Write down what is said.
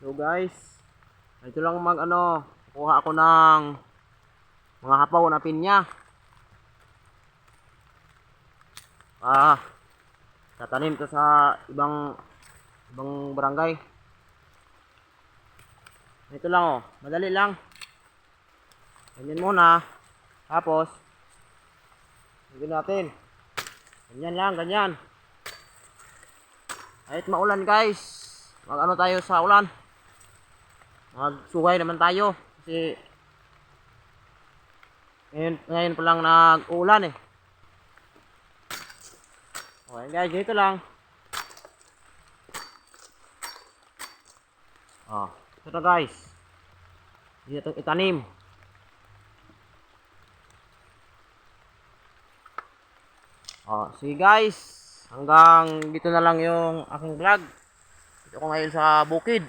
So guys, ito lang kuha ako ng mga hapaw na pinya. Tatanim to sa ibang barangay. Ito lang madali lang. Ganyan muna. Tapos, ganyan natin. Ganyan lang, ganyan. Kahit maulan guys, tayo sa ulan. Magsugay naman tayo. Kasi, ngayon pa lang nag-uulan eh. Okay guys, dito lang. Ito na guys. Dito itanim. Sige guys. Hanggang dito na lang yung aking vlog. Dito ako ngayon sa bukid.